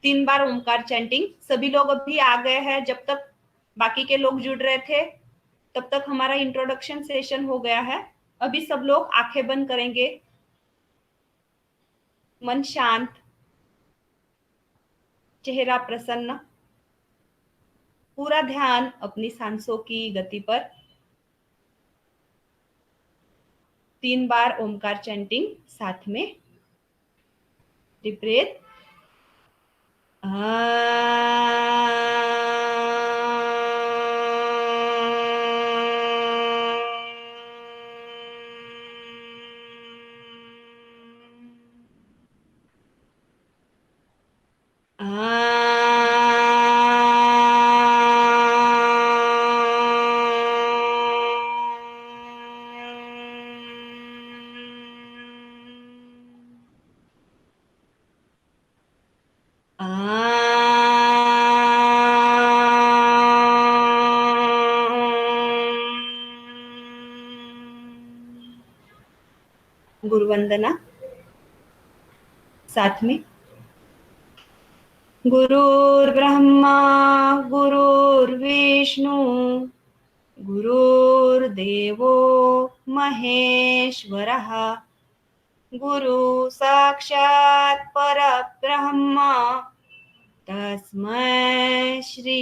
3 बार ओमकार चैंटिंग। सभी लोग अभी आ गए हैं, जब तक बाकी के लोग जुड़ रहे थे तब तक हमारा इंट्रोडक्शन सेशन हो गया है। अभी सब लोग आंखें बंद करेंगे, मन शांत, चेहरा प्रसन्न, पूरा ध्यान अपनी सांसों की गति पर। 3 बार ओमकार चैंटिंग साथ में। Deep breath. गुरु वंदना साथ में। गुरुर्ब्रह्मा गुरुर्विष्णु गुरुर्देवो महेश्वरः, गुरु साक्षात् परब्रह्म, तस्मै श्री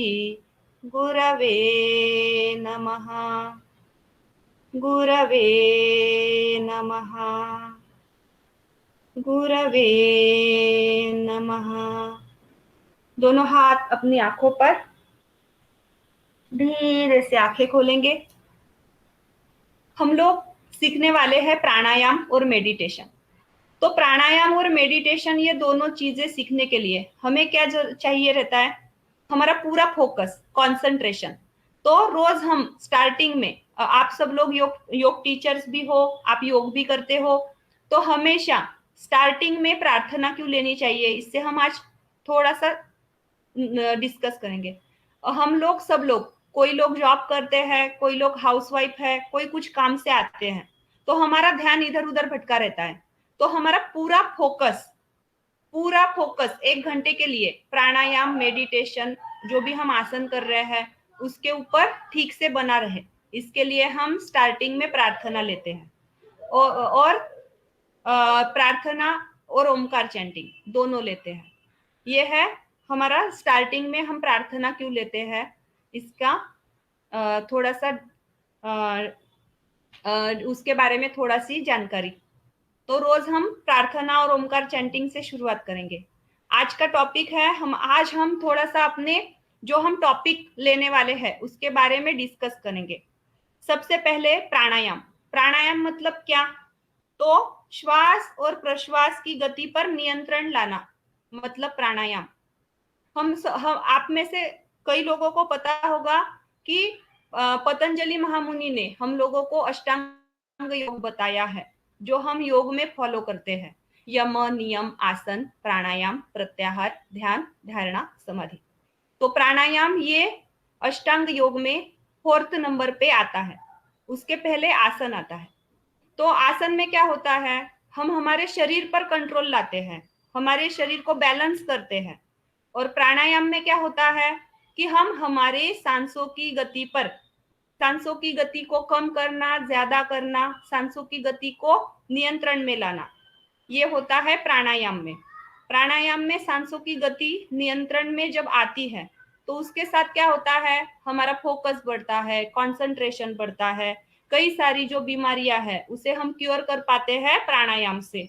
गुरवे नमः। गुरवे नमः। गुरवे नमः। दोनों हाथ अपनी आंखों पर, धीरे से आंखें खोलेंगे। हम लोग सीखने वाले हैं प्राणायाम और मेडिटेशन। तो प्राणायाम और मेडिटेशन, ये दोनों चीजें सीखने के लिए हमें क्या चाहिए रहता है? हमारा पूरा फोकस, कंसंट्रेशन। तो रोज हम स्टार्टिंग में, आप सब लोग योग टीचर्स भी हो, आप योग भी करते हो, तो हमेशा स्टार्टिंग में प्रार्थना क्यों लेनी चाहिए, इससे हम आज थोड़ा सा डिस्कस करेंगे। हम लोग सब लोग, कोई लोग जॉब करते हैं, कोई लोग हाउसवाइफ है, कोई कुछ काम से आते हैं, तो हमारा ध्यान इधर उधर भटका रहता है। तो हमारा पूरा फोकस 1 घंटे के लिए प्राणायाम, मेडिटेशन, जो भी हम आसन कर रहे हैं उसके ऊपर ठीक से बना रहे, इसके लिए हम स्टार्टिंग में प्रार्थना लेते हैं। और प्रार्थना और ओमकार चैंटिंग दोनों लेते हैं। ये है हमारा स्टार्टिंग में हम प्रार्थना क्यों लेते हैं, इसका थोड़ा सा उसके बारे में थोड़ा सी जानकारी। तो रोज हम प्रार्थना और ओमकार चैंटिंग से शुरुआत करेंगे। आज का टॉपिक है, आज हम थोड़ा सा अपने जो हम टॉपिक लेने वाले हैं उसके बारे में डिस्कस करेंगे। सबसे पहले प्राणायाम। प्राणायाम मतलब क्या? तो श्वास और प्रश्वास की गति पर नियंत्रण लाना मतलब प्राणायाम। हम आप में से कई लोगों को पता होगा कि पतंजलि महामुनि ने हम लोगों को अष्टांग योग बताया है, जो हम योग में फॉलो करते हैं। यम, नियम, आसन, प्राणायाम, प्रत्याहार, ध्यान, धारणा, समाधि। तो प्राणायाम ये अष्टांग योग में 4th नंबर पे आता है। उसके पहले आसन आता है। तो आसन में क्या होता है? हम हमारे शरीर पर कंट्रोल लाते हैं, हमारे शरीर को बैलेंस करते हैं। और प्राणायाम में क्या होता है कि हम हमारे सांसों की गति पर, सांसों की गति को कम करना, ज्यादा करना, सांसों की गति को नियंत्रण में लाना, ये होता है प्राणायाम में। प्राणायाम में सांसों की गति नियंत्रण में जब आती है तो उसके साथ क्या होता है? हमारा फोकस बढ़ता है, कंसंट्रेशन बढ़ता है। कई सारी जो बीमारियां हैं उसे हम क्योर कर पाते हैं प्राणायाम से।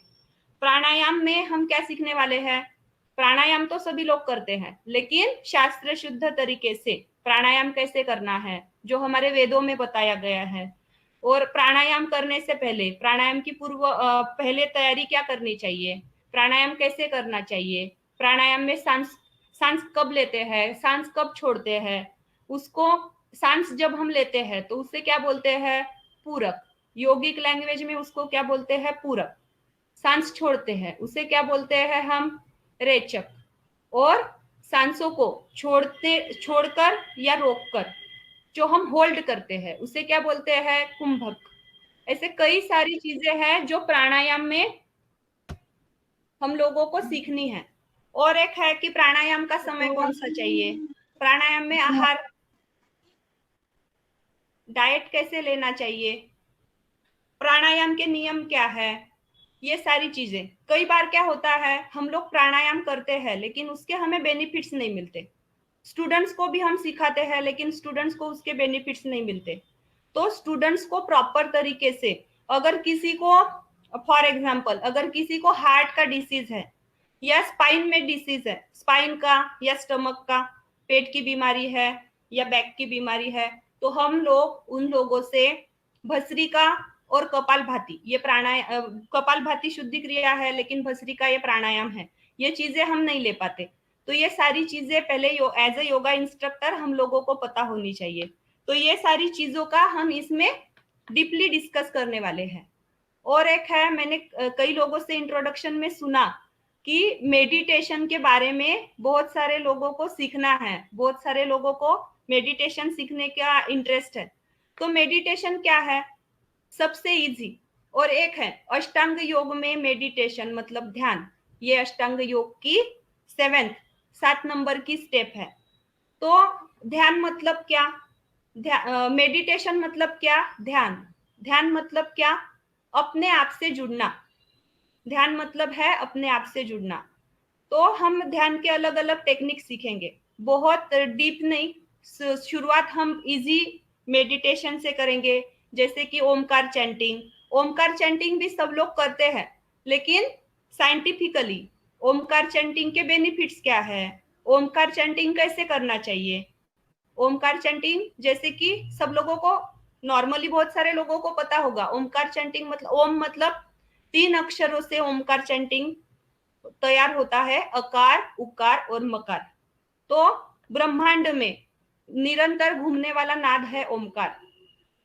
प्राणायाम में हम क्या सीखने वाले हैं? प्राणायाम तो सभी लोग करते हैं, लेकिन शास्त्र शुद्ध तरीके से प्राणायाम कैसे करना है, जो हमारे वेदों में बताया गया है। और प्राणायाम करने से पहले, प्राणायाम की पहले तैयारी क्या करनी चाहिए, प्राणायाम कैसे करना चाहिए, प्राणायाम में सांस सांस कब लेते हैं, सांस कब छोड़ते हैं, उसको सांस जब हम लेते हैं तो उससे क्या बोलते हैं? पूरक। योगिक लैंग्वेज में उसको क्या बोलते हैं? पूरक। सांस छोड़ते हैं उसे क्या बोलते हैं हम? रेचक। और सांसों को छोड़कर या रोककर जो हम होल्ड करते हैं उसे क्या बोलते हैं? कुंभक। ऐसे कई सारी चीजें हैं जो प्राणायाम में हम लोगों को सीखनी है। और एक है कि प्राणायाम का समय कौन सा चाहिए, प्राणायाम में आहार, डाइट कैसे लेना चाहिए, प्राणायाम के नियम क्या है, ये सारी चीजें। कई बार क्या होता है, हम लोग प्राणायाम करते हैं लेकिन उसके हमें बेनिफिट्स नहीं मिलते, स्टूडेंट्स को भी हम सिखाते हैं लेकिन स्टूडेंट्स को उसके बेनिफिट्स नहीं मिलते। तो स्टूडेंट्स को प्रॉपर तरीके से, अगर किसी को फॉर एग्जांपल अगर किसी को हार्ट का डिसीज है या स्पाइन में डिसीज है, स्पाइन का या स्टमक का, पेट की बीमारी है या बैक की बीमारी है, तो हम लोग उन लोगों से भस्त्रिका और कपालभाति, ये प्राणायाम, कपालभाति शुद्धि क्रिया है लेकिन भस्त्रिका ये प्राणायाम है, ये चीजें हम नहीं ले पाते। तो ये सारी चीजें पहले एज ए योगा इंस्ट्रक्टर हम लोगों को पता होनी चाहिए। तो ये सारी चीजों का हम इसमें डीपली डिस्कस करने वाले हैं। और एक है, मैंने कई लोगों से इंट्रोडक्शन में सुना कि मेडिटेशन के बारे में बहुत सारे लोगों को सीखना है, बहुत सारे लोगों को मेडिटेशन सीखने का इंटरेस्ट है। तो मेडिटेशन क्या है, सबसे इजी। और एक है अष्टांग योग में मेडिटेशन मतलब ध्यान, ये अष्टांग योग की 7 नंबर की स्टेप है। तो ध्यान मतलब क्या, मेडिटेशन मतलब क्या, ध्यान, ध्यान मतलब क्या, अपने आप से जुड़ना, ध्यान मतलब है अपने आप से जुड़ना। तो हम ध्यान के अलग अलग टेक्निक सीखेंगे, बहुत डीप नहीं, शुरुआत हम इजी मेडिटेशन से करेंगे, जैसे कि ओमकार चैंटिंग। ओमकार चैंटिंग भी सब लोग करते हैं लेकिन साइंटिफिकली ओमकार चैंटिंग के बेनिफिट्स क्या है, ओमकार चैंटिंग कैसे करना चाहिए। ओमकार चैंटिंग जैसे कि सब लोगों को नॉर्मली बहुत सारे लोगों को पता होगा, ओमकार चैंटिंग मतलब ओम मतलब 3 अक्षरों से ओमकार चैंटिंग तैयार होता है, अकार उकार और मकार। तो ब्रह्मांड में निरंतर घूमने वाला नाद है ओमकार।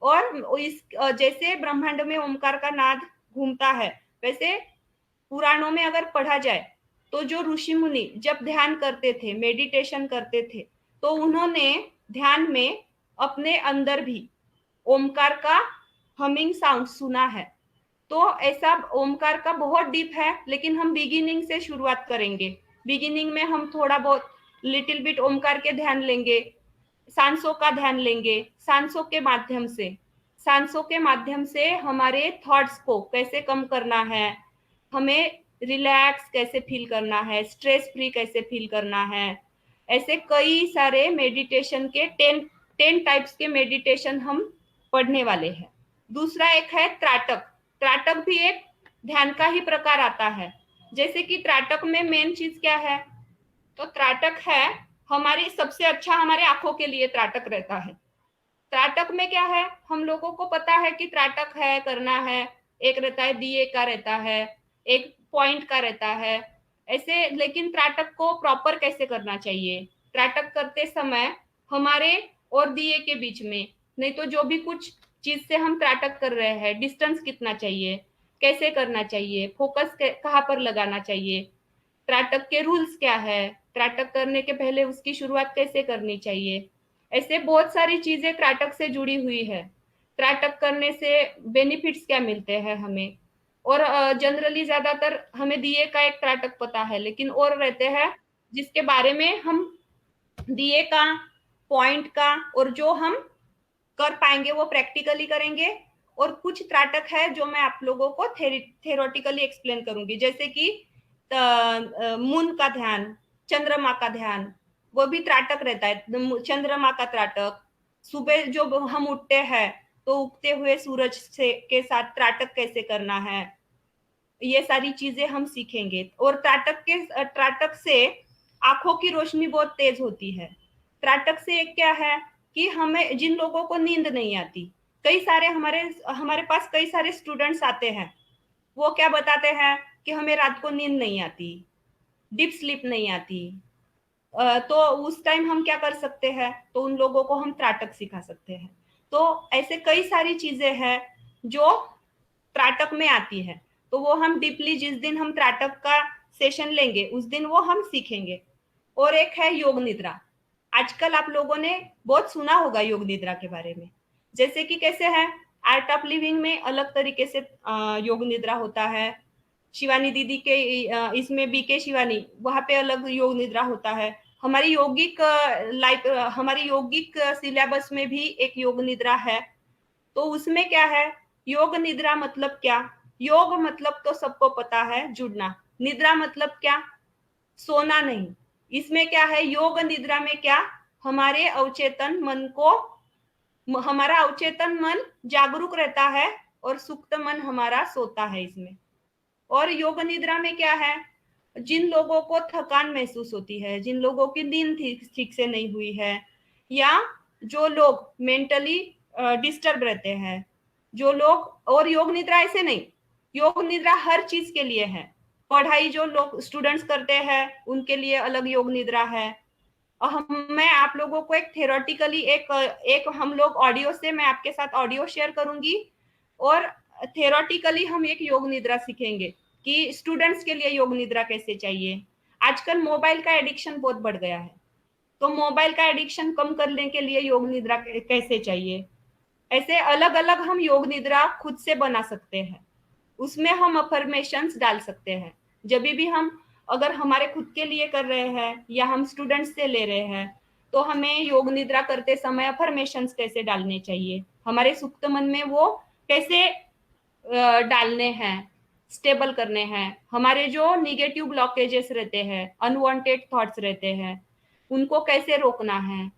और इस जैसे ब्रह्मांड में ओमकार का नाद घूमता है, वैसे पुराणों में अगर पढ़ा जाए तो जो ऋषि मुनि जब ध्यान करते थे, मेडिटेशन करते थे, तो उन्होंने ध्यान में अपने अंदर भी ओमकार का हमिंग साउंड सुना है। तो ऐसा ओमकार का बहुत डीप है, लेकिन हम बिगिनिंग से शुरुआत करेंगे। बिगिनिंग में हम थोड़ा बहुत लिटिल बिट ओमकार के ध्यान लेंगे, सांसों का ध्यान लेंगे, सांसों के माध्यम से हमारे थॉट्स को कैसे कम करना है, हमें रिलैक्स कैसे फील करना है, स्ट्रेस फ्री कैसे फील करना है। ऐसे कई सारे मेडिटेशन के 10 टाइप्स के मेडिटेशन हम पढ़ने वाले हैं। दूसरा एक है त्राटक। त्राटक भी एक ध्यान का ही प्रकार आता है। जैसे कि त्राटक में मेन चीज क्या है, तो त्राटक है हमारी सबसे अच्छा, हमारे आंखों के लिए त्राटक रहता है। त्राटक में क्या है, हम लोगों को पता है कि त्राटक है करना है, एक रहता है दिए का रहता है, एक पॉइंट का रहता है ऐसे। लेकिन त्राटक को प्रॉपर कैसे करना चाहिए, त्राटक करते समय हमारे और दिए के बीच में, नहीं तो जो भी कुछ चीज से हम त्राटक कर रहे हैं, डिस्टेंस कितना चाहिए, कैसे करना चाहिए, फोकस कहाँ पर लगाना चाहिए, त्राटक के रूल्स क्या है, त्राटक करने के पहले उसकी शुरुआत कैसे करनी चाहिए। ऐसे बहुत सारी चीजें त्राटक से जुड़ी हुई है। त्राटक करने से बेनिफिट्स क्या मिलते हैं हमें। और जनरली ज्यादातर हमें दिए का एक त्राटक पता है, लेकिन और रहते हैं जिसके बारे में हम दिए का, पॉइंट का, और जो हम कर पाएंगे वो प्रैक्टिकली करेंगे। और कुछ त्राटक है जो मैं आप लोगों को थेरोटिकली एक्सप्लेन करूंगी, जैसे कि मून का ध्यान, चंद्रमा का ध्यान, वो भी त्राटक रहता है। चंद्रमा का त्राटक, सुबह जो हम उठते हैं तो उगते हुए सूरज से के साथ त्राटक कैसे करना है, ये सारी चीजें हम सीखेंगे। और त्राटक से आंखों की रोशनी बहुत तेज होती है। त्राटक से एक क्या है कि हमें, जिन लोगों को नींद नहीं आती, कई सारे हमारे पास कई सारे स्टूडेंट्स आते हैं, वो क्या बताते हैं कि हमें रात को नींद नहीं आती, डीप स्लीप नहीं आती। तो उस टाइम हम क्या कर सकते हैं, तो उन लोगों को हम त्राटक सिखा सकते हैं। तो ऐसे कई सारी चीजें हैं जो त्राटक में आती है, तो वो हम डीपली जिस दिन हम त्राटक का सेशन लेंगे उस दिन वो हम सीखेंगे। और एक है योग निद्रा। आजकल आप लोगों ने बहुत सुना होगा योग निद्रा के बारे में, जैसे कि कैसे है, आर्ट ऑफ लिविंग में अलग तरीके से योग निद्रा होता है, शिवानी दीदी के इसमें बीके शिवानी, वहां पे अलग योग निद्रा होता है। हमारी यौगिक लाइफ, हमारी यौगिक सिलेबस में भी एक योग निद्रा है। तो उसमें क्या है, योग निद्रा मतलब क्या? योग मतलब तो सबको पता है, जुड़ना। निद्रा मतलब क्या? सोना नहीं। इसमें क्या है, योग निद्रा में क्या, हमारे अवचेतन मन को, हमारा अवचेतन मन जागरूक रहता है और सुप्त मन हमारा सोता है इसमें। और योग निद्रा में क्या है, जिन लोगों को थकान महसूस होती है, जिन लोगों की नींद ठीक से नहीं हुई है, या जो लोग मेंटली डिस्टर्ब रहते हैं, जो लोग, और योग निद्रा ऐसे नहीं, योग निद्रा हर चीज के लिए है। पढ़ाई जो लोग स्टूडेंट्स करते हैं उनके लिए अलग योग निद्रा है। मैं आप लोगों को एक थ्योरेटिकली एक हम लोग ऑडियो से, मैं आपके साथ ऑडियो शेयर करूंगी और थ्योरेटिकली हम एक योग निद्रा सीखेंगे कि स्टूडेंट्स के लिए योग निद्रा कैसे चाहिए। आजकल मोबाइल का एडिक्शन बहुत बढ़ गया है, तो मोबाइल का एडिक्शन कम करने के लिए योग निद्रा कैसे चाहिए, ऐसे अलग अलग हम योग निद्रा खुद से बना सकते हैं। उसमें हम अफर्मेशंस डाल सकते हैं। जब भी हम, अगर हमारे खुद के लिए कर रहे हैं या हम स्टूडेंट्स से ले रहे हैं, तो हमें योग निद्रा करते समय अफर्मेशंस कैसे डालने चाहिए, हमारे सुप्त मन में वो कैसे डालने हैं, स्टेबल करने हैं। हमारे जो निगेटिव ब्लॉकेजेस रहते हैं, अनवांटेड थॉट्स रहते हैं, उनको कैसे रोकना है,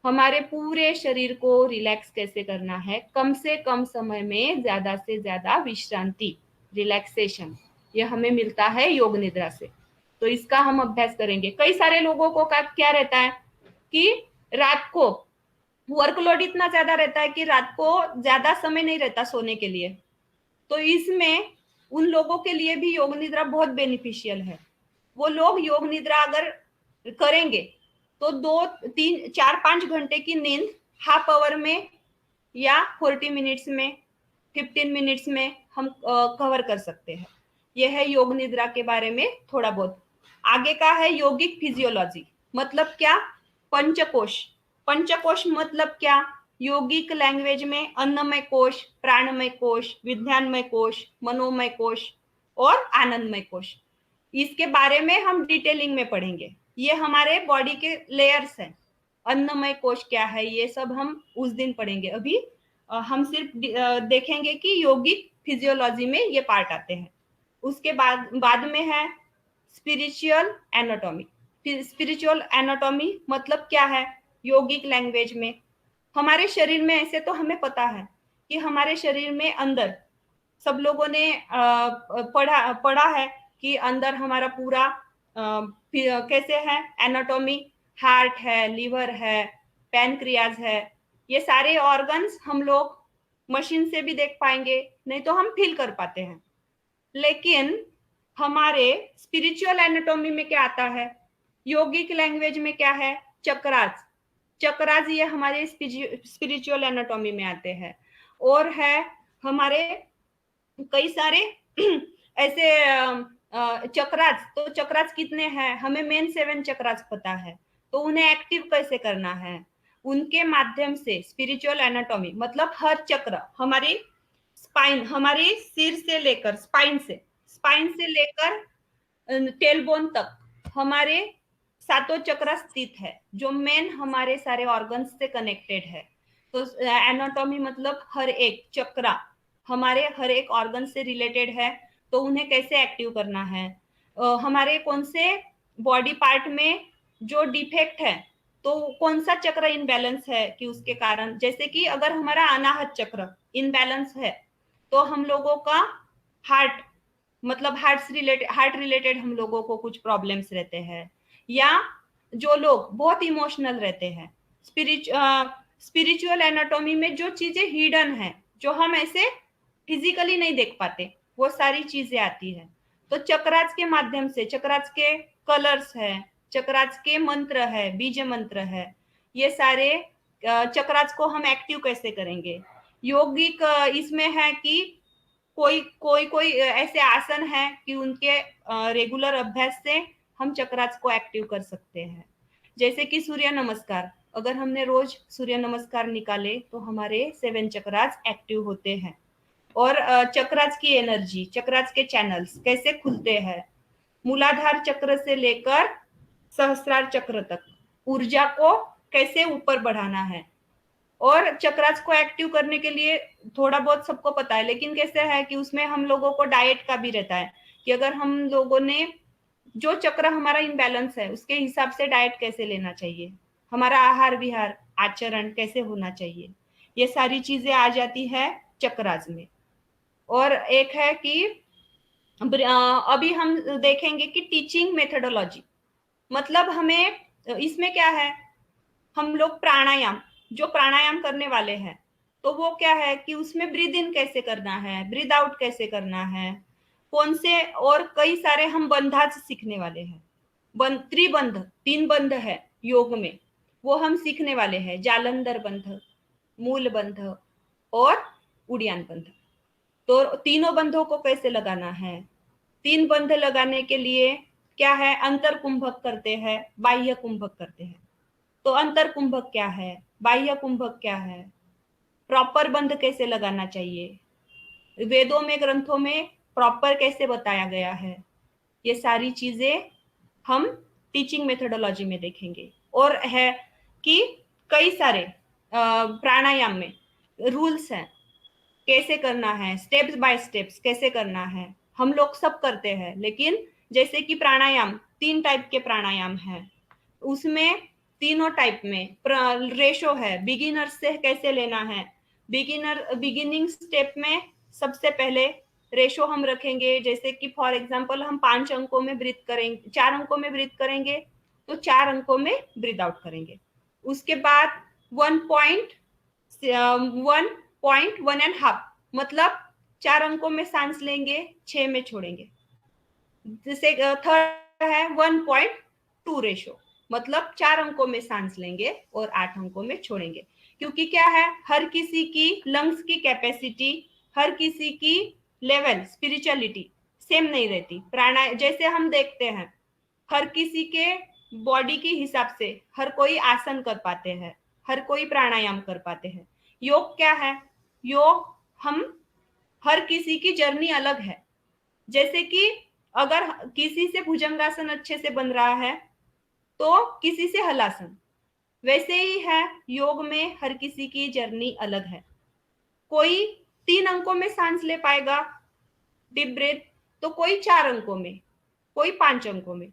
हमारे पूरे शरीर को रिलैक्स कैसे करना है, कम से कम समय में ज्यादा से ज्यादा विश्रांति, रिलैक्सेशन, ये हमें मिलता है योग निद्रा से। तो इसका हम अभ्यास करेंगे। कई सारे लोगों को क्या रहता है कि रात को वर्कलोड इतना ज्यादा रहता है कि रात को ज्यादा समय नहीं रहता सोने के लिए। तो इसमें उन लोगों के लिए भी योग निद्रा बहुत बेनिफिशियल है। वो लोग योग निद्रा अगर करेंगे तो 2 3 4 5 घंटे की नींद हाफ आवर में या 40 मिनट्स में, 15 मिनट्स में हम कवर कर सकते हैं। यह है योग निद्रा के बारे में थोड़ा बहुत। आगे का है यौगिक फिजियोलॉजी, मतलब क्या, पंचकोश। पंचकोश मतलब क्या, यौगिक लैंग्वेज में अन्नमय कोश, प्राणमय कोश, विज्ञानमय कोश, मनोमय कोश और आनंदमय कोश। इसके बारे में हम डिटेलिंग में पढ़ेंगे। ये हमारे बॉडी के लेयर्स हैं। अन्नमय कोश क्या है, ये सब हम उस दिन पढ़ेंगे। अभी हम सिर्फ देखेंगे कि यौगिक फिजियोलॉजी में ये पार्ट आते हैं। उसके बाद में है स्पिरिचुअल एनाटॉमी। स्पिरिचुअल एनाटॉमी मतलब क्या है, यौगिक लैंग्वेज में, हमारे शरीर में, ऐसे तो हमें पता है कि हमारे शरीर में अंदर, सब लोगों ने पढ़ा है कि अंदर हमारा पूरा कैसे है एनाटॉमी, हार्ट है, लिवर है, पैनक्रियाज है, ये सारे ऑर्गन्स हम लोग मशीन से भी देख पाएंगे, नहीं तो हम फील कर पाते हैं। लेकिन हमारे स्पिरिचुअल एनाटॉमी में क्या आता है, योगिक लैंग्वेज में क्या है, चक्रास। चक्रास ये हमारे स्पिरिचुअल एनाटॉमी में आते हैं। और है हमारे कई सारे ऐसे चक्रास। तो चक्रास कितने हैं, हमें मेन 7 चक्रास पता है, तो उन्हें एक्टिव कैसे करना है, उनके माध्यम से स्पिरिचुअल एनाटॉमी मतलब हर चक्र, हमारी स्पाइन, हमारी सिर से लेकर स्पाइन से लेकर टेलबोन तक हमारे 7 चक्र स्थित है, जो मेन हमारे सारे ऑर्गन्स से कनेक्टेड है। तो एनाटॉमी मतलब हर एक चक्र हमारे हर एक ऑर्गन से रिलेटेड है, तो उन्हें कैसे एक्टिव करना है, हमारे कौन से बॉडी पार्ट में जो डिफेक्ट है, तो कौन सा चक्र इनबैलेंस है कि उसके कारण, जैसे कि अगर हमारा अनाहत चक्र इनबैलेंस है तो हम लोगों का हार्ट, मतलब हार्ट रिलेटेड हम लोगों को कुछ प्रॉब्लम्स रहते हैं, या जो लोग बहुत इमोशनल रहते हैं, स्पिरिचुअल एनाटॉमी में जो चीजें हिडन है, जो हम ऐसे फिजिकली नहीं देख पाते, वो सारी चीजें आती है। तो चक्रास के माध्यम से, चक्रास के कलर्स है, चक्रास के मंत्र है, बीज मंत्र है, ये सारे चक्रास को हम एक्टिव कैसे करेंगे। योगिक इसमें है कि कोई ऐसे आसन है कि उनके रेगुलर अभ्यास से हम चक्रास को एक्टिव कर सकते हैं। जैसे कि सूर्य नमस्कार, अगर हमने रोज सूर्य नमस्कार निकाले तो हमारे 7 चक्रास एक्टिव होते हैं। और चक्रास की एनर्जी, चक्रास के चैनल्स कैसे खुलते हैं, मूलाधार चक्र से लेकर सहस्रार चक्र तक ऊर्जा को कैसे ऊपर बढ़ाना है। और चक्रास को एक्टिव करने के लिए थोड़ा बहुत सबको पता है, लेकिन कैसे है कि उसमें हम लोगों को डाइट का भी रहता है कि अगर हम लोगों ने जो चक्र हमारा इनबैलेंस है उसके हिसाब से डाइट कैसे लेना चाहिए, हमारा आहार विहार आचरण कैसे होना चाहिए, ये सारी चीजें आ जाती है चक्रास में। और एक है कि अभी हम देखेंगे कि टीचिंग मेथोडोलॉजी, मतलब हमें इसमें क्या है, हम लोग प्राणायाम, जो प्राणायाम करने वाले हैं तो वो क्या है कि उसमें ब्रीद इन कैसे करना है, ब्रीद आउट कैसे करना है, कौन से, और कई सारे हम बंधाज सीखने वाले हैं। त्रिबंध, 3 बंध है योग में, वो हम सीखने वाले हैं, जालंधर बंध, मूल बंध और उड़ियान बंध। तो तीनों बंधों को कैसे लगाना है, 3 बंध लगाने के लिए क्या है, अंतर कुंभक करते हैं, बाह्य कुंभक करते हैं। तो अंतर कुंभक क्या है, बाह्य कुंभक क्या है, प्रॉपर बंध कैसे लगाना चाहिए, वेदों में ग्रंथों में प्रॉपर कैसे बताया गया है, ये सारी चीजें हम टीचिंग मेथोडोलॉजी में देखेंगे। और है कि कई सारे प्राणायाम में रूल्स हैं, कैसे करना है, स्टेप्स बाय स्टेप्स कैसे करना है, हम लोग सब करते हैं। लेकिन जैसे कि प्राणायाम 3 टाइप के प्राणायाम है, उसमें तीनों टाइप में रेशो है, बिगिनर से कैसे लेना है, बिगिनिंग स्टेप में सबसे पहले रेशो हम रखेंगे, जैसे कि फॉर एग्जांपल हम 5 अंकों में ब्रीथ करेंगे, 4 अंकों में ब्रीथ करेंगे तो 4 अंकों में ब्रीथ आउट करेंगे। उसके बाद 1.1.1.5 मतलब 4 अंकों में सांस लेंगे, 6 में छोड़ेंगे। जैसे थर्ड है 1.2 रेशो, मतलब 4 अंकों में सांस लेंगे और 8 अंकों में छोड़ेंगे। क्योंकि क्या है, हर किसी की लंग्स की कैपेसिटी, हर किसी की लेवल स्पिरिचुअलिटी सेम नहीं रहती। प्राणायाम जैसे हम देखते हैं, हर किसी के बॉडी के हिसाब से हर कोई आसन कर पाते हैं, हर कोई प्राणायाम कर पाते हैं। योग क्या है, योग हम हर किसी की जर्नी अलग है। जैसे कि अगर किसी से भुजंगासन अच्छे से बन रहा है तो किसी से हलासन, वैसे ही है योग में हर किसी की जर्नी अलग है। कोई 3 अंकों में सांस ले पाएगा डीप ब्रेथ, तो कोई 4 अंकों में, कोई 5 अंकों में।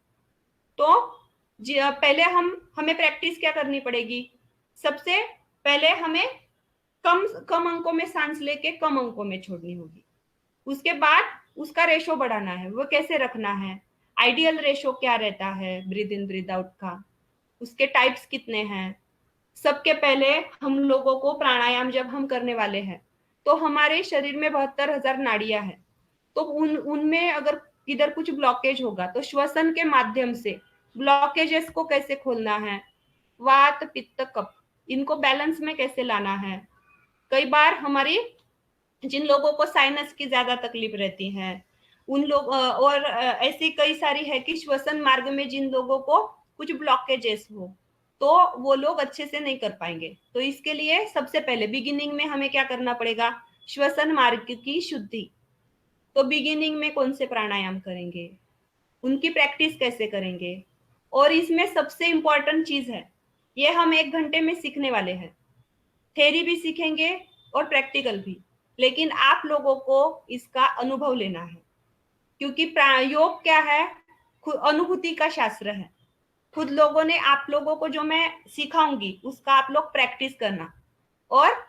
तो पहले हमें प्रैक्टिस क्या करनी पड़ेगी, सबसे पहले हमें कम कम अंकों में सांस लेके कम अंकों में छोड़नी होगी। उसके बाद उसका रेशो बढ़ाना है, वो कैसे रखना है, आइडियल रेशो क्या रहता है ब्रीद इन ब्रीद आउट का, उसके टाइप्स कितने हैं। सबके पहले हम लोगों को प्राणायाम जब हम करने वाले हैं तो हमारे शरीर में 72,000 नाड़ियां हैं। तो उनमें अगर इधर कुछ ब्लॉकेज होगा तो श्वसन के माध्यम से ब्लॉकेजेस को कैसे खोलना है, वात पित्त कफ इनको बैलेंस में कैसे लाना है। कई बार हमारी, जिन लोगों को साइनस की ज्यादा तकलीफ रहती है उन लोग, और ऐसी कई सारी है कि श्वसन मार्ग में जिन लोगों को कुछ ब्लॉकेजेस हो तो वो लोग अच्छे से नहीं कर पाएंगे। तो इसके लिए सबसे पहले बिगिनिंग में हमें क्या करना पड़ेगा, श्वसन मार्ग की शुद्धि। तो बिगिनिंग में कौन से प्राणायाम करेंगे, उनकी प्रैक्टिस कैसे करेंगे। और इसमें सबसे इंपॉर्टेंट चीज है, ये हम 1 घंटे में सीखने वाले हैं, थ्योरी भी सीखेंगे और प्रैक्टिकल भी, लेकिन आप लोगों को इसका अनुभव लेना है। क्योंकि योग क्या है, अनुभूति का शास्त्र है। खुद लोगों ने, आप लोगों को जो मैं सिखाऊंगी उसका आप लोग प्रैक्टिस करना, और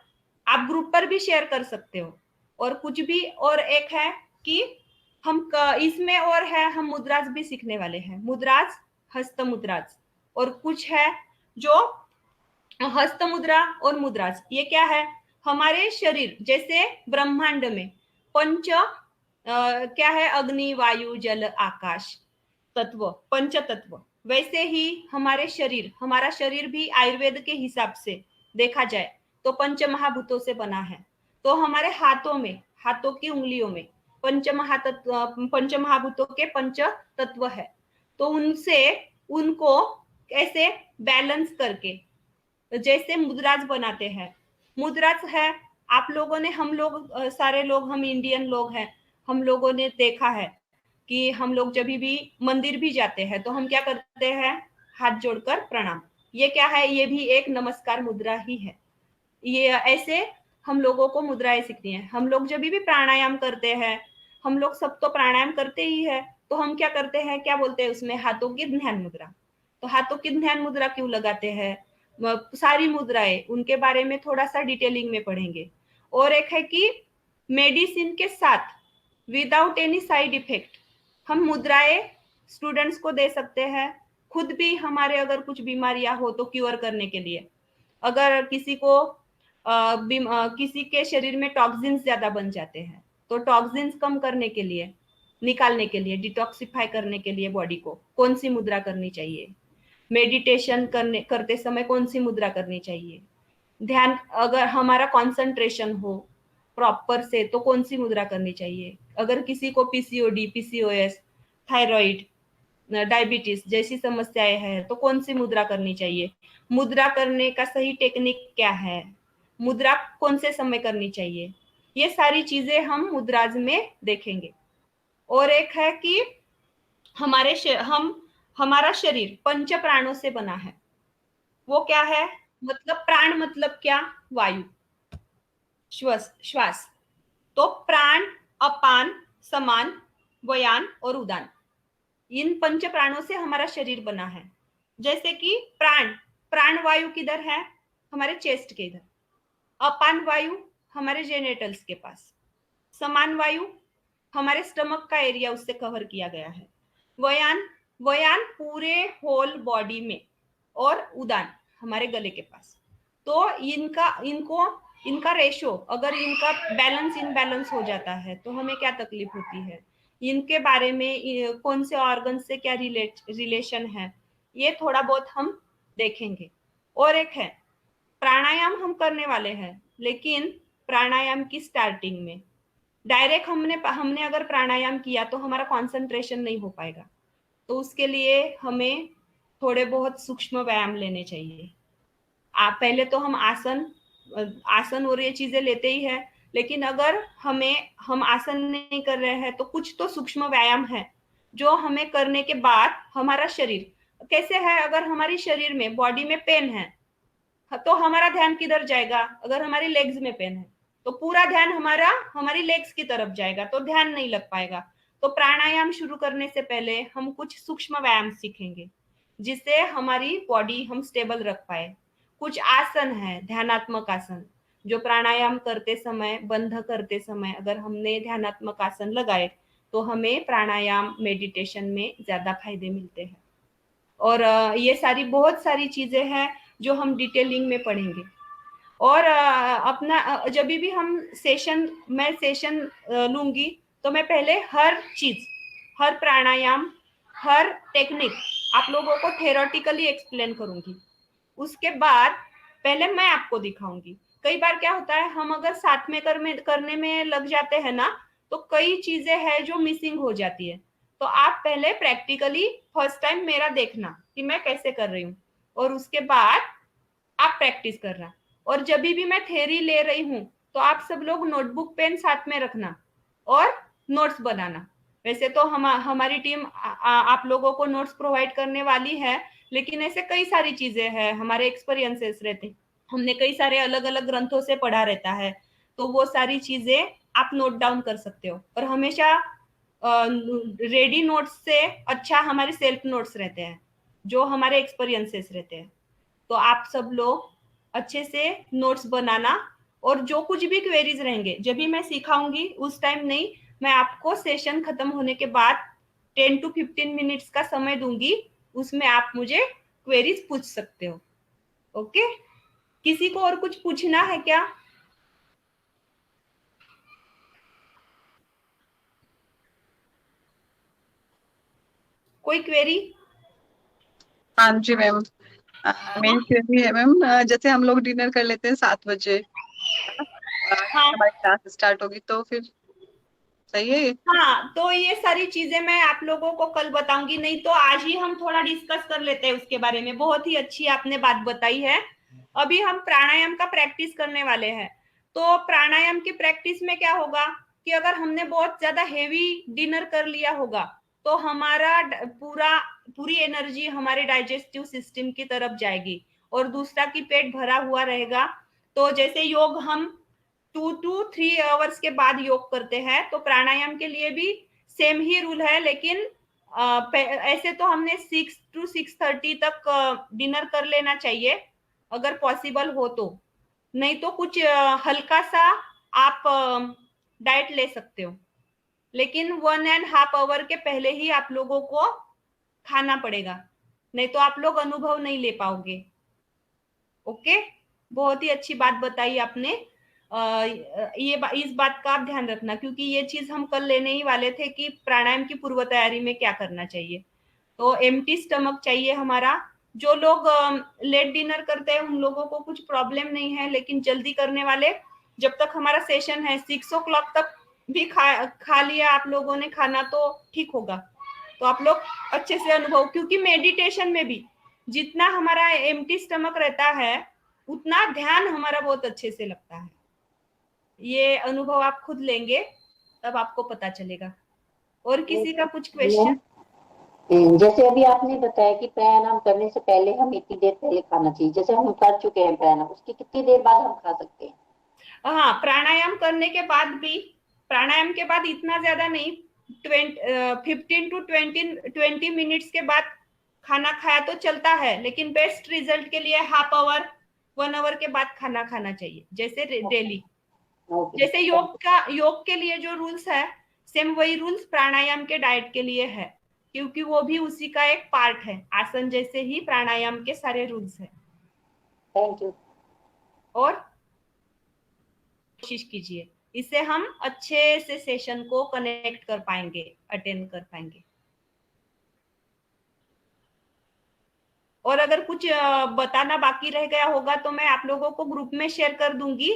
आप ग्रुप पर भी शेयर कर सकते हो। और कुछ भी, और एक है कि हम इसमें और है, हम मुद्राज भी सीखने वाले हैं, मुद्राज, हस्त मुद्राज, और कुछ है जो हस्त मुद्रा और मुद्राज। ये क्या है, हमारे शरीर जैसे ब्रह्मांड में पंच क्या है, अग्नि वायु जल आकाश तत्व, पंच तत्व, वैसे ही हमारे शरीर, हमारा शरीर भी आयुर्वेद के हिसाब से देखा जाए तो पंच महाभूतों से बना है। तो हमारे हाथों में, हाथों की उंगलियों में पंच महाभूतों के पंच तत्व है। तो उनसे, उनको ऐसे बैलेंस करके जैसे मुद्राज बनाते हैं, मुद्राज है आप लोगों ने, हम लोग सारे लोग, हम इंडियन लोग हैं, हम लोगों ने देखा है कि हम लोग जब भी मंदिर भी जाते हैं तो हम क्या करते हैं, हाथ जोड़कर प्रणाम। ये क्या है, ये भी एक नमस्कार मुद्रा ही है। ये ऐसे हम लोगों को मुद्राएं सीखती हैं। हम लोग जब भी प्राणायाम करते हैं, हम लोग सब तो प्राणायाम करते ही है, तो हम क्या करते हैं, क्या बोलते हैं उसमें, हाथों की ध्यान मुद्रा। तो हाथों की ध्यान मुद्रा क्यों लगाते हैं, सारी मुद्राएं, उनके बारे में थोड़ा सा डिटेलिंग में पढ़ेंगे। और एक है कि मेडिसिन के साथ विदाउट एनी साइड इफेक्ट हम मुद्राएं स्टूडेंट्स को दे सकते हैं। खुद भी हमारे अगर कुछ बीमारियां हो तो क्योर करने के लिए, अगर किसी को किसी के शरीर में टॉक्सिन्स ज्यादा बन जाते हैं तो टॉक्सिन्स कम करने के लिए, निकालने के लिए, डिटॉक्सिफाई करने के लिए बॉडी को कौन सी मुद्रा करनी चाहिए, मेडिटेशन करते समय कौन सी मुद्रा करनी चाहिए, ध्यान अगर हमारा कंसंट्रेशन हो प्रॉपर से तो कौन सी मुद्रा करनी चाहिए, अगर किसी को पीसीओडी, पीसीओएस, थायराइड, डायबिटीज जैसी समस्याएं हैं तो कौन सी मुद्रा करनी चाहिए, मुद्रा करने का सही टेक्निक क्या है, मुद्रा कौन से समय करनी चाहिए, ये सारी चीजें हम मुद्राज में देखेंगे। और एक है कि हमारा शरीर पंच प्राणों से बना है। वो क्या है, मतलब प्राण मतलब क्या, वायु, श्वास। तो प्राण, अपान, समान, व्यान और उदान, इन पंच प्राणों से हमारा शरीर बना है। जैसे कि प्राण वायु किधर है, हमारे चेस्ट के इधर, अपान वायु हमारे जेनेटल्स के पास, समान वायु हमारे स्टमक का एरिया उससे कवर किया गया है, व्यान व्यान पूरे होल बॉडी में, और उदान हमारे गले के पास। तो इनका रेशो, अगर इनका बैलेंस इनबैलेंस हो जाता है तो हमें क्या तकलीफ होती है, इनके बारे में कौन से ऑर्गन से क्या रिलेशन है, ये थोड़ा बहुत हम देखेंगे। और एक है प्राणायाम हम करने वाले हैं, लेकिन प्राणायाम की स्टार्टिंग में डायरेक्ट हमने अगर प्राणायाम किया तो हमारा कंसंट्रेशन नहीं हो पाएगा। तो उसके लिए हमें थोड़े बहुत सूक्ष्म व्यायाम लेने चाहिए। आप पहले तो हम आसन और ये चीजें लेते ही है, लेकिन अगर हम आसन नहीं कर रहे हैं तो कुछ तो सूक्ष्म व्यायाम है जो हमें करने के बाद हमारा शरीर कैसे है, अगर हमारी शरीर में बॉडी में पेन है तो हमारा ध्यान किधर जाएगा, अगर हमारी लेग्स में पेन है तो पूरा ध्यान हमारी लेग्स की तरफ जाएगा, तो ध्यान नहीं लग पाएगा। तो प्राणायाम शुरू करने से पहले हम कुछ सूक्ष्म व्यायाम सीखेंगे जिससे हमारी बॉडी हम स्टेबल रख पाए। कुछ आसन है, ध्यानात्मक आसन, जो प्राणायाम करते समय, बंध करते समय अगर हमने ध्यानात्मक आसन लगाए तो हमें प्राणायाम मेडिटेशन में ज्यादा फायदे मिलते हैं। और ये बहुत सारी चीजें हैं जो हम डिटेलिंग में पढ़ेंगे। और अपना जब भी मैं सेशन लूंगी तो मैं पहले हर चीज, हर प्राणायाम, हर टेक्निक आप लोगों को थेरोटिकली एक्सप्लेन करूंगी। उसके बाद पहले मैं आपको दिखाऊंगी। कई बार क्या होता है, हम अगर साथ में करने में लग जाते हैं ना तो कई चीजें हैं जो मिसिंग हो जाती है। तो आप पहले प्रैक्टिकली फर्स्ट टाइम मेरा देखना कि मैं कैसे कर रही हूँ, और उसके बाद आप प्रैक्टिस करना। और जब भी मैं थ्योरी ले रही हूँ तो आप सब लोग नोटबुक पेन साथ में रखना और नोट्स बनाना। वैसे तो हमारी टीम आप लोगों को नोट्स प्रोवाइड करने वाली है, लेकिन ऐसे कई सारी चीजें हैं, हमारे एक्सपीरियंसेस रहते, हमने कई सारे अलग अलग ग्रंथों से पढ़ा रहता है, तो वो सारी चीजें आप नोट डाउन कर सकते हो। और हमेशा रेडी नोट्स से अच्छा हमारे सेल्फ नोट्स रहते हैं जो हमारे एक्सपीरियंसेस रहते हैं। तो आप सब लोग अच्छे से नोट्स बनाना, और जो कुछ भी क्वेरीज रहेंगे जब भी मैं सिखाऊंगी उस टाइम नहीं, मैं आपको सेशन खत्म होने के बाद 10 to 15 मिनट्स का समय दूंगी, उसमें आप मुझे क्वेरीज पूछ सकते हो। ओके, किसी को और कुछ पूछना है क्या? कोई क्वेरी? हाँ जी मैम, मेरी क्वेरी है मैम, जैसे हम लोग डिनर कर लेते हैं 7 बजे, हाँ हमारी क्लास स्टार्ट होगी तो फिर सही है ये? हाँ, तो ये सारी चीजें मैं आप लोगों को कल बताऊंगी, नहीं तो आज ही हम थोड़ा डिस्कस कर लेते हैं उसके बारे में। बहुत ही अच्छी आपने बात बताई है। अभी हम प्राणायाम का प्रैक्टिस करने वाले हैं। तो प्राणायाम की प्रैक्टिस में क्या होगा कि अगर हमने बहुत ज्यादा हेवी डिनर कर लिया होगा तो हमारा पूरी एनर्जी हमारे डाइजेस्टिव सिस्टम की तरफ जाएगी, और दूसरा की पेट भरा हुआ रहेगा। तो जैसे योग हम 2 to 3 आवर्स के बाद योग करते हैं, तो प्राणायाम के लिए भी सेम ही रूल है, लेकिन ऐसे तो हमने 6 to 6:30 तक डिनर कर लेना चाहिए अगर पॉसिबल हो तो, नहीं तो कुछ हल्का सा आप डाइट ले सकते हो, लेकिन 1.5 आवर के पहले ही आप लोगों को खाना पड़ेगा, नहीं तो आप लोग अनुभव नहीं ले पाओगे। ओके, बहुत ही अच्छी बात बताई आपने। इस बात का आप ध्यान रखना, क्योंकि ये चीज हम कल लेने ही वाले थे कि प्राणायाम की पूर्व तैयारी में क्या करना चाहिए। तो एम्प्टी स्टमक चाहिए हमारा। जो लोग लेट डिनर करते हैं उन लोगों को कुछ प्रॉब्लम नहीं है, लेकिन जल्दी करने वाले, जब तक हमारा सेशन है 6 o'clock तक भी खा लिया आप लोगों ने खाना तो ठीक होगा। तो आप लोग अच्छे से अनुभव, क्योंकि मेडिटेशन में भी जितना हमारा एम्प्टी स्टमक रहता है उतना ध्यान हमारा बहुत अच्छे से लगता है। ये अनुभव आप खुद लेंगे तब आपको पता चलेगा। और किसी का कुछ क्वेश्चन? जैसे अभी आपने बताया कि प्राणायाम करने से पहले हम इतनी देर पहले खाना चाहिए, जैसे हम कर चुके हैं प्राणायाम, उसकी कितनी देर बाद हम खा सकते हैं? हाँ, प्राणायाम करने के बाद भी, प्राणायाम के बाद इतना ज्यादा नहीं, 15 to 20 मिनट्स के बाद खाना खाया तो चलता है, लेकिन बेस्ट रिजल्ट के लिए 1/2 आवर 1 आवर के बाद खाना खाना चाहिए, जैसे डेली। जैसे योग के लिए जो रूल्स है सेम वही रूल्स प्राणायाम के डाइट के लिए है, क्योंकि वो भी उसी का एक पार्ट है, आसन जैसे ही प्राणायाम के सारे रूल्स है। Thank you. और कोशिश कीजिए, इससे हम अच्छे से सेशन को कनेक्ट कर पाएंगे, अटेंड कर पाएंगे। और अगर कुछ बताना बाकी रह गया होगा तो मैं आप लोगों को ग्रुप में शेयर कर दूंगी,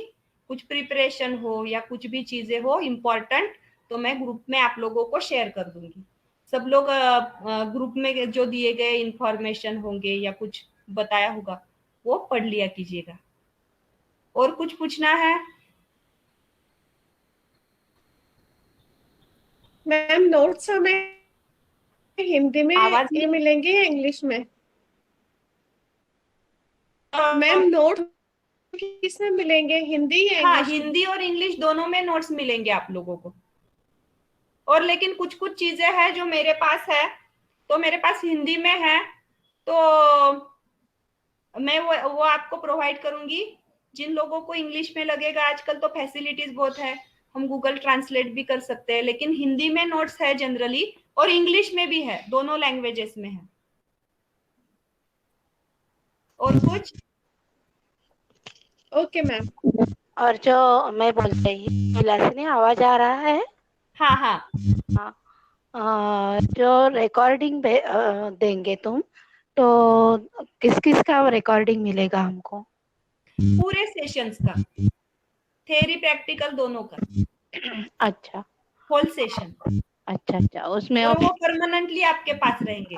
कुछ प्रिपरेशन हो या कुछ भी चीजें हो इम्पोर्टेंट, तो मैं ग्रुप में आप लोगों को शेयर कर दूंगी। सब लोग ग्रुप में जो दिए गए इंफॉर्मेशन होंगे या कुछ बताया होगा वो पढ़ लिया कीजिएगा। और कुछ पूछना है? मैम नोट्स हमें हिंदी में आवाज ये नहीं। मिलेंगे या इंग्लिश में? मैम नोट किस में मिलेंगे, हिंदी या हाँ, इंग्लिश? हिंदी और इंग्लिश दोनों में नोट्स मिलेंगे आप लोगों को। और लेकिन कुछ कुछ चीजें हैं जो मेरे पास है, तो मेरे पास हिंदी में है, तो मैं वो आपको प्रोवाइड करूंगी। जिन लोगों को इंग्लिश में लगेगा, आजकल तो फैसिलिटीज बहुत है, हम गूगल ट्रांसलेट भी कर सकते हैं, लेकिन हिंदी में नोट्स है जनरली, और इंग्लिश में भी है, दोनों लैंग्वेजेस में है। और कुछ? Okay ma'am. और जो मैं बोल रही विलासिनी, आवाज आ रहा है? हाँ हाँ। जो रिकॉर्डिंग देंगे तुम, तो किस किस का रिकॉर्डिंग मिलेगा हमको? पूरे सेशंस का, थ्योरी प्रैक्टिकल दोनों का। अच्छा, होल सेशन। अच्छा अच्छा, उसमें और वो परमानेंटली आपके पास रहेंगे।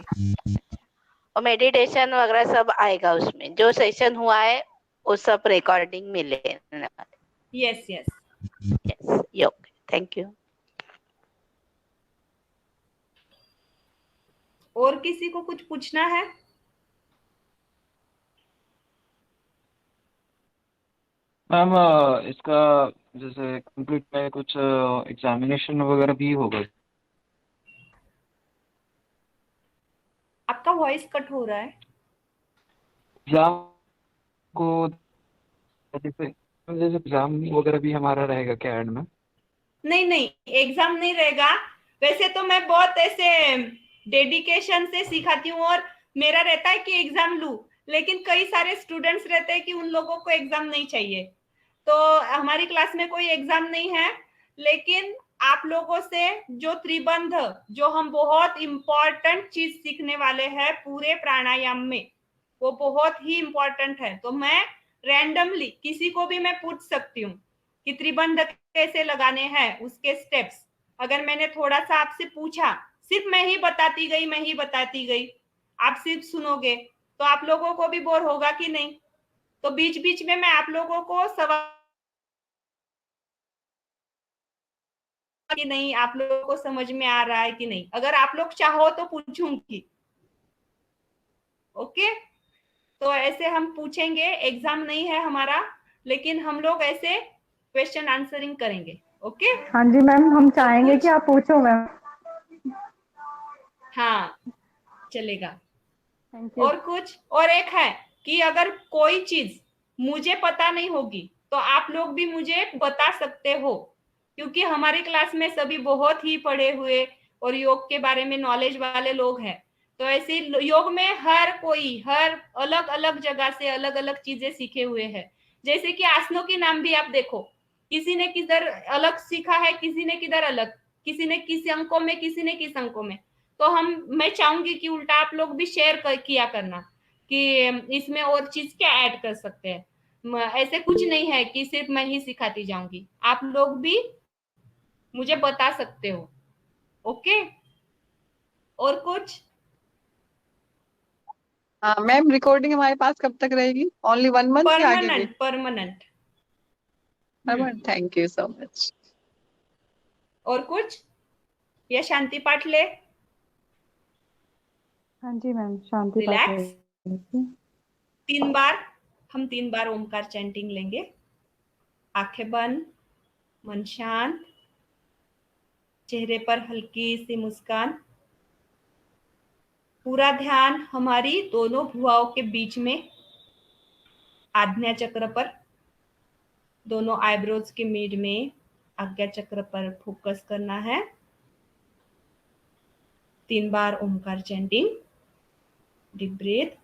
और मेडिटेशन वगैरह सब आएगा उसमें, जो सेशन हुआ है वो सब रिकॉर्डिंग मिले? Yes yes. Yes, okay, thank you. और किसी को कुछ पूछना है? मैम इसका जैसे कंप्लीट में कुछ एग्जामिनेशन वगैरह भी होगा? आपका वॉइस कट हो रहा है। एग्जाम को जैसे जैसे एग्जाम वगैरह भी हमारा रहेगा क्या एंड में? नहीं नहीं, एग्जाम नहीं रहेगा। वैसे तो मैं बहुत ऐसे डेडिकेशन से सिखाती हूँ और मेरा रहता है कि एग्जाम लूं, लेकिन कई सारे स्टूडेंट्स रहते हैं कि उन लोगों को एग्जाम नहीं चाहिए, तो हमारी क्लास में कोई एग्जाम नहीं है। लेकिन आप लोगों से जो त्रिबंध, जो हम बहुत इंपॉर्टेंट चीज सीखने वाले हैं पूरे प्राणायाम में, वो बहुत ही इंपॉर्टेंट है। तो मैं रैंडमली किसी को भी मैं पूछ सकती हूँ कि त्रिबंध कैसे लगाने हैं, उसके स्टेप्स। अगर मैंने थोड़ा सा आपसे पूछा, सिर्फ मैं ही बताती गई, आप सिर्फ सुनोगे, तो आप लोगों को भी बोर होगा कि नहीं? तो बीच बीच में मैं आप लोगों को सवाल कि नहीं, आप लोगों को समझ में आ रहा है कि नहीं? अगर आप लोग चाहो तो पूछूंगी। ओके, तो ऐसे हम पूछेंगे, एग्जाम नहीं है हमारा, लेकिन हम लोग ऐसे क्वेश्चन आंसरिंग करेंगे। ओके, हाँ जी मैम, हम चाहेंगे कुछ? कि आप पूछो मैम। हाँ, चलेगा। Thank you. और कुछ और एक है कि अगर कोई चीज मुझे पता नहीं होगी तो आप लोग भी मुझे बता सकते हो, क्योंकि हमारी क्लास में सभी बहुत ही पढ़े हुए और योग के बारे में नॉलेज वाले लोग हैं। तो ऐसे योग में हर कोई हर अलग अलग जगह से अलग अलग चीजें सीखे हुए हैं। जैसे कि आसनों के नाम भी आप देखो, किसी ने किधर अलग सीखा है, किसी ने किधर अलग, किसी ने किस अंकों में, किसी ने किस अंकों में। तो मैं चाहूंगी कि उल्टा आप लोग भी किया करना कि इसमें और चीज क्या ऐड कर सकते हैं। ऐसे कुछ नहीं है कि सिर्फ मैं ही सिखाती जाऊंगी, आप लोग भी मुझे बता सकते हो। ओके, और कुछ? मैम रिकॉर्डिंग हमारे पास कब तक रहेगी? ओनली 1 मंथ या आगे भी? Permanent. Thank you so much. और कुछ? या शांति पाठ ले? हाँ जी मैम, शांति पाठ रिलैक्स। रहेगी। 3 बार, हम 3 बार ओमकार चैंटिंग लेंगे। आंखें बंद, मन शांत, चेहरे पर हल्की सी मुस्कान, पूरा ध्यान हमारी दोनों भुजाओं के बीच में, आज्ञा चक्र पर, दोनों आईब्रोज के मिड में आज्ञा चक्र पर फोकस करना है। 3 बार ओमकार चैंटिंग। Deep breath.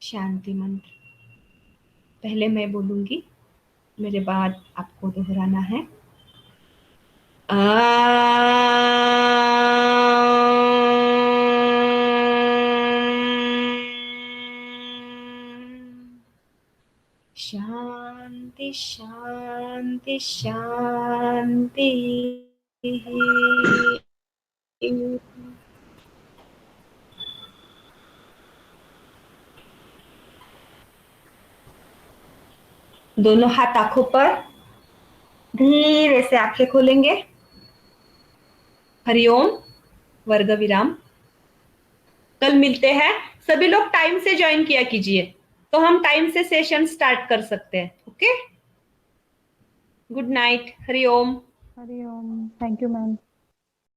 शांति मंत्र पहले मैं बोलूंगी, मेरे बाद आपको दोहराना है। शांति शांति शांति। दोनों हाथ आंखों पर, धीरे से आंखें खोलेंगे। हरिओम, वर्ग विराम। कल मिलते हैं। सभी लोग टाइम से ज्वाइन किया कीजिए, तो हम टाइम से सेशन स्टार्ट कर सकते हैं। Okay, good night, Hariom. Hariom, thank you ma'am.